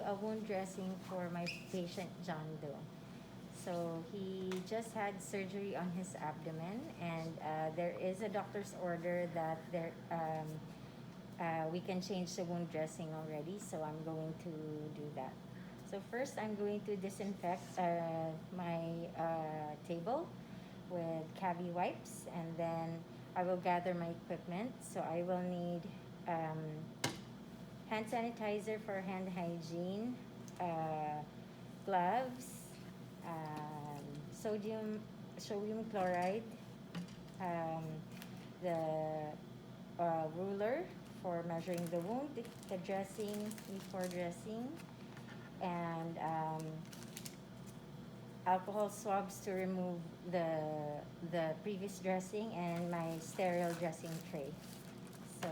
a wound dressing for my patient John Doe. So he just had surgery on his abdomen, and there is a doctor's order that we can change the wound dressing already. So I'm going to do that. So first, I'm going to disinfect my table with Cavi wipes, and then I will gather my equipment. So I will need um, hand sanitizer for hand hygiene, gloves, um, sodium chloride, um, the ruler for measuring the wound, the dressing before dressing, and alcohol swabs to remove the previous dressing, and my sterile dressing tray. So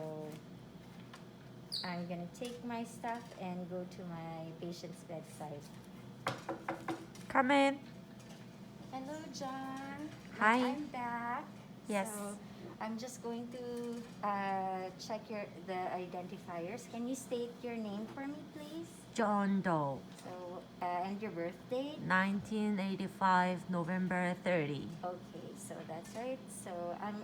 I'm gonna take my stuff and go to my patient's bedside. Come in. Hello, John. Hi. I'm back. Yes. So I'm just going to check the identifiers. Can you state your name for me, please? John Doe, So and your birthday. 1985, November 30. Okay, so that's right. So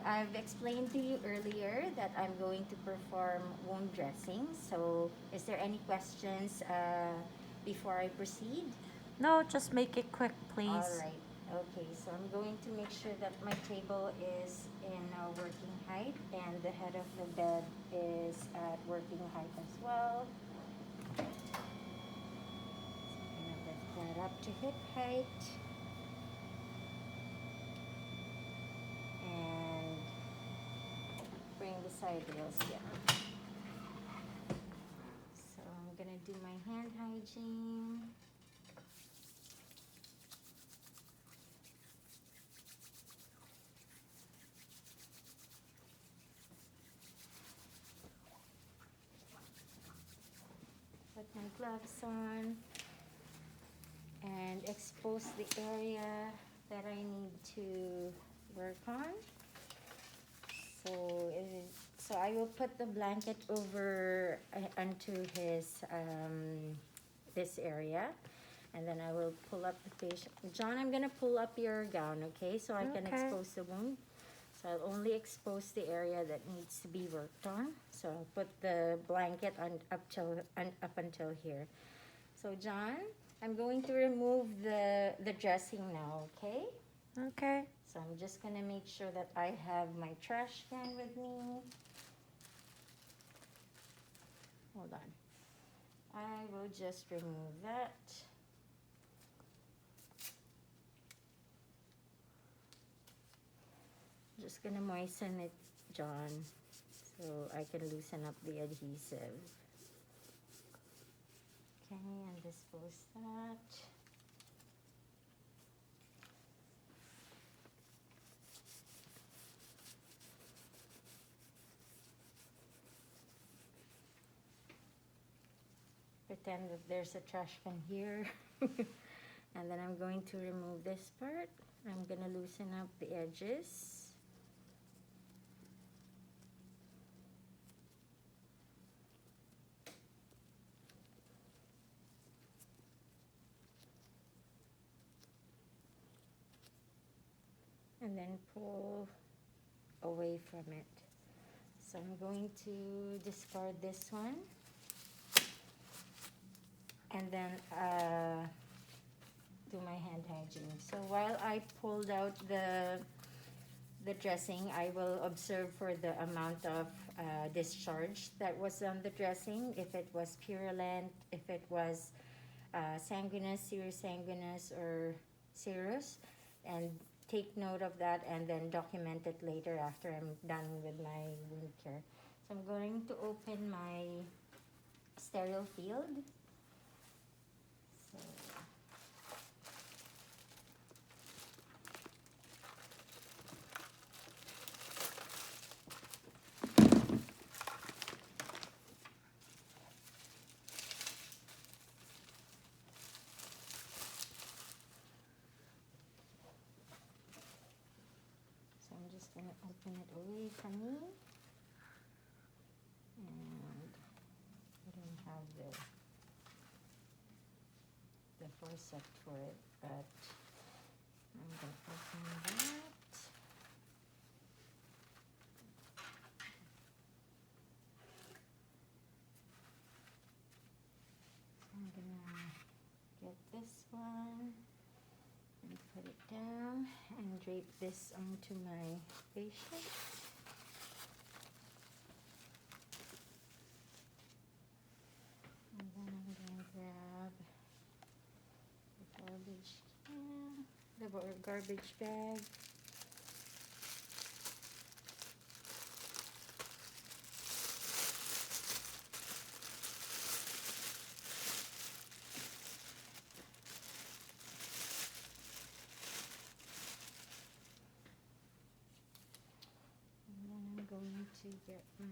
I've explained to you earlier that I'm going to perform wound dressing. So is there any questions before I proceed? No, just make it quick, please. All right. Okay, so I'm going to make sure that my table is in working height and the head of the bed is at working height as well. So I'm going to lift that up to hip height. And bring the side rails down. So I'm going to do my hand hygiene. Put my gloves on and expose the area that I need to work on. So I will put the blanket over onto his this area, and then I will pull up the patient. John, I'm gonna pull up your gown, okay? So I can Okay. expose the wound. So I'll only expose the area that needs to be worked on. So I'll put the blanket on up until here. So John, I'm going to remove the dressing now, okay? Okay. So I'm just gonna make sure that I have my trash can with me. Hold on. I will just remove that. Just gonna moisten it, John, so I can loosen up the adhesive. Okay, and dispose that. Pretend that there's a trash can here. And then I'm going to remove this part. I'm gonna loosen up the edges. And then pull away from it. So I'm going to discard this one. And then do my hand hygiene. So while I pulled out the dressing, I will observe for the amount of discharge that was on the dressing, if it was purulent, if it was sanguinous, serous sanguinous, or serous, and take note of that and then document it later after I'm done with my wound care. So I'm going to open my sterile field. So I'm just going to open it away from me. And I don't have the the forceps for it, but I'm gonna open that. I'm gonna get this one and put it down and drape this onto my patient. And then I'm gonna grab the garbage can, the garbage bag. And then I'm going to get my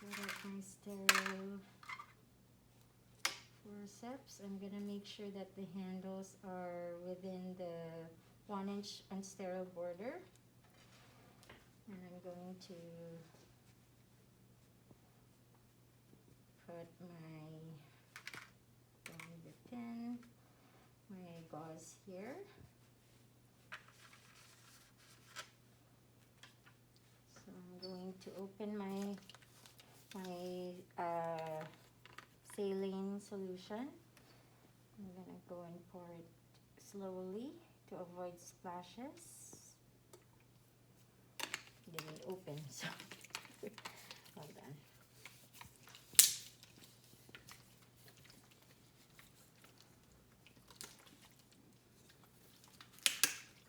set up my sterile forceps. I'm gonna make sure that the handles are within the 1-inch unsterile border. And I'm going to put the pin, my gauze here. So I'm going to open my saline solution. I'm gonna go and pour it slowly to avoid splashes. It didn't open, so hold on.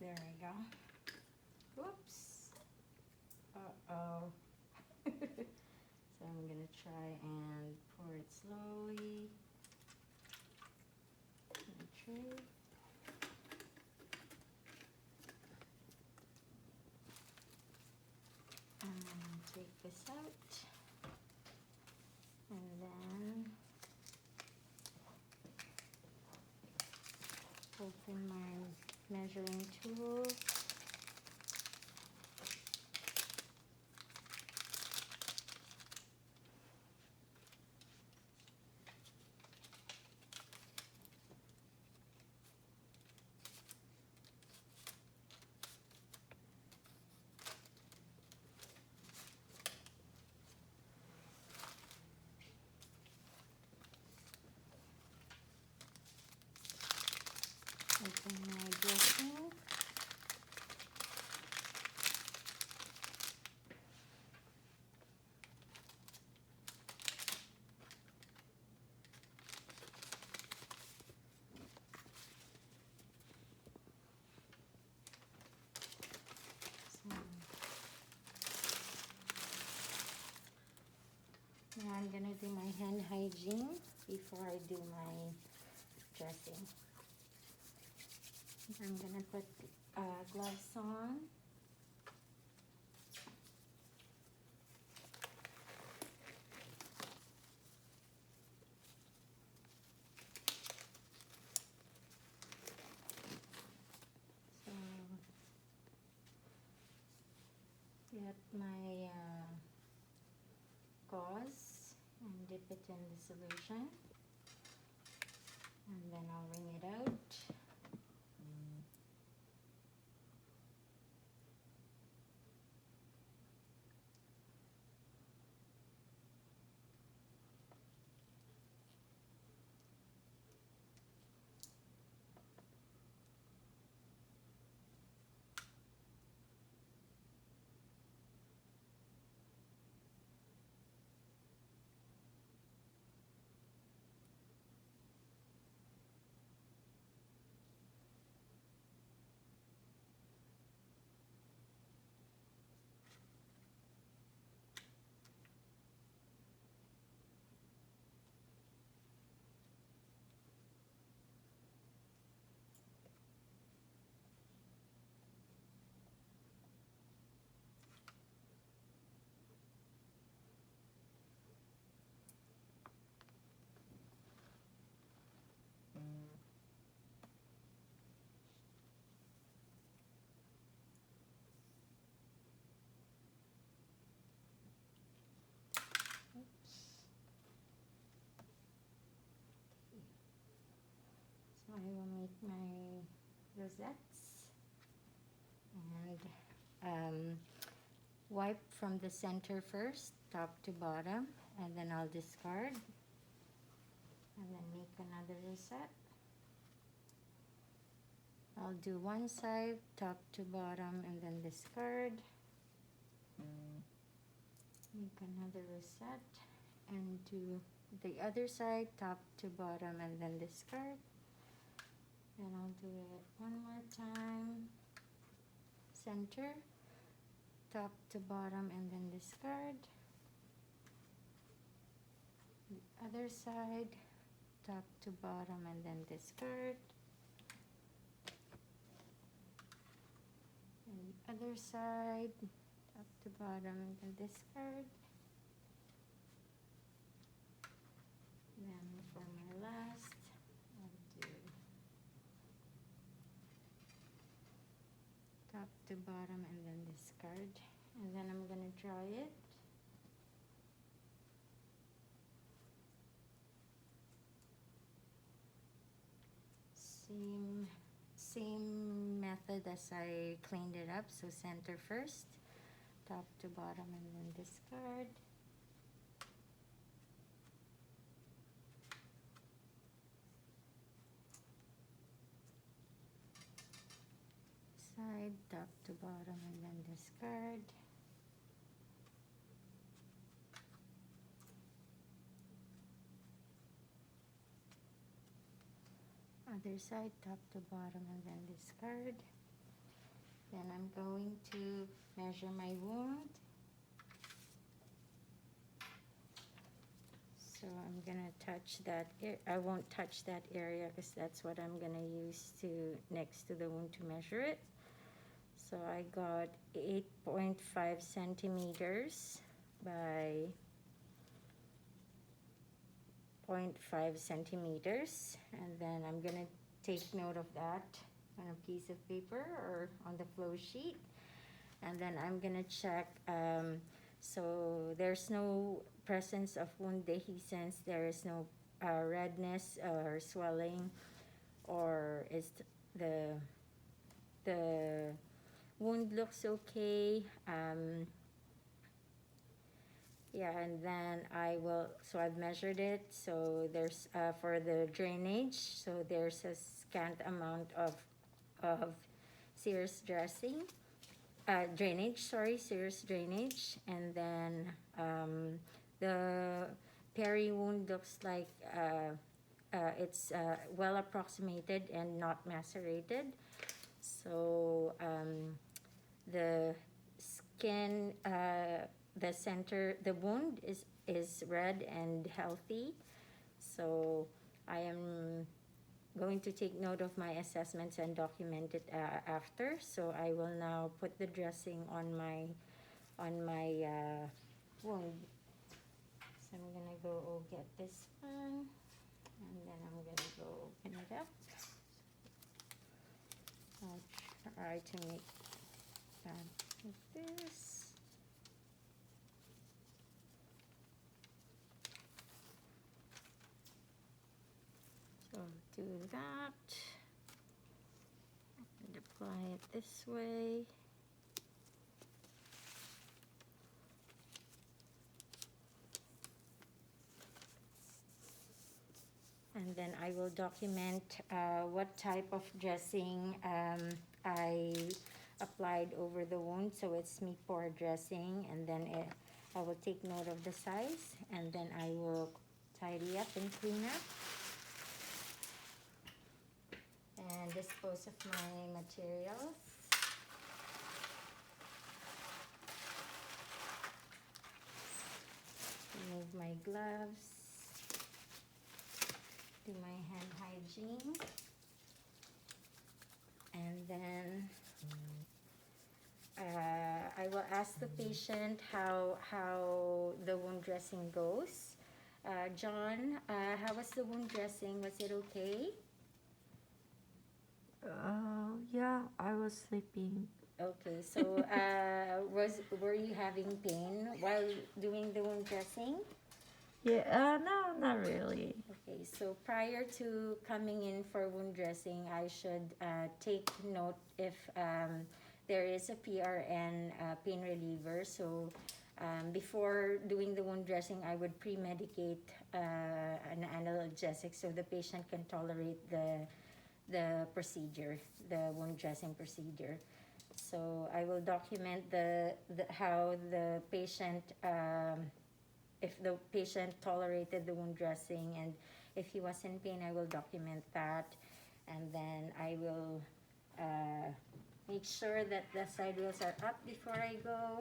There we go. Whoops. Uh-oh. So I'm gonna try and pour it slowly in the tray. And take this out. And then open my measuring tool. Open my dressing. Now I'm gonna do my hand hygiene before I do my dressing. I'm gonna put gloves on. So get my gauze and dip it in the solution, and then I'll wring it out. I will make my rosettes and wipe from the center first, top to bottom, and then I'll discard and then make another rosette. I'll do one side, top to bottom, and then discard. Make another rosette and do the other side, top to bottom, and then discard. And I'll do it one more time. Center, top to bottom, and then discard. The other side, top to bottom, and then discard. And the other side, top to bottom, and then discard. Then for my last, I'll do top to bottom and then discard. And then I'm gonna dry it. Same method as I cleaned it up. So center first, top to bottom, and then discard. Side, top to bottom, and then discard. Other side, top to bottom, and then discard. Then I'm going to measure my wound. So I'm gonna touch that. I won't touch that area because that's what I'm gonna use to next to the wound to measure it. So I got 8.5 centimeters by 0.5 centimeters, and then I'm gonna take note of that on a piece of paper or on the flow sheet, and then I'm gonna check. So there's no presence of wound dehiscence, there is no redness or swelling, or is the wound looks okay. Yeah, and then so I've measured it. So there's, for the drainage, so there's a scant amount of serous dressing, serous drainage. And then the peri wound looks like it's well approximated and not macerated. So the skin, the center, the wound is red and healthy. So I am going to take note of my assessments and document it after. So I will now put the dressing on my wound. So I'm gonna go get this one, and then I'm gonna go open it up. I'll try to make that like this. So do that and apply it this way. And then I will document what type of dressing I applied over the wound. So it's mi-pore dressing, and then I will take note of the size, and then I will tidy up and clean up and dispose of my materials. Remove my gloves. Do my hand hygiene, and then I will ask the patient how the wound dressing goes. John, how was the wound dressing? Was it okay? Yeah, I was sleeping. Okay, so were you having pain while doing the wound dressing? Yeah, no, not really. Okay, so prior to coming in for wound dressing, I should take note if there is a PRN pain reliever. So before doing the wound dressing, I would pre-medicate an analgesic so the patient can tolerate the procedure, the wound dressing procedure. So I will document how the patient if the patient tolerated the wound dressing, and if he was in pain, I will document that, and then I will make sure that the side wheels are up before I go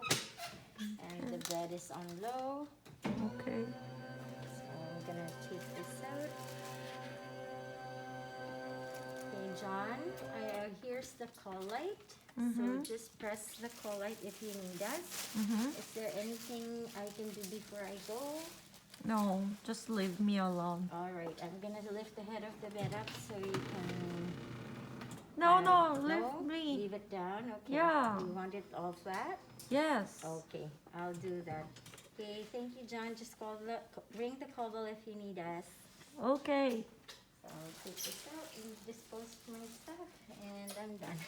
and the bed is on low. Okay. So I'm gonna take this out. Okay, John, here's the call light. So just press the call light if you need us. Is there anything I can do before I go? No, just leave me alone. All right, I'm gonna lift the head of the bed up so you can. No, no, leave me. Leave it down. Okay. Yeah. You want it all flat? Yes. Okay, I'll do that. Okay, thank you, John. Just ring the call bell if you need us. Okay. So I'll take this out and dispose of my stuff, and I'm done.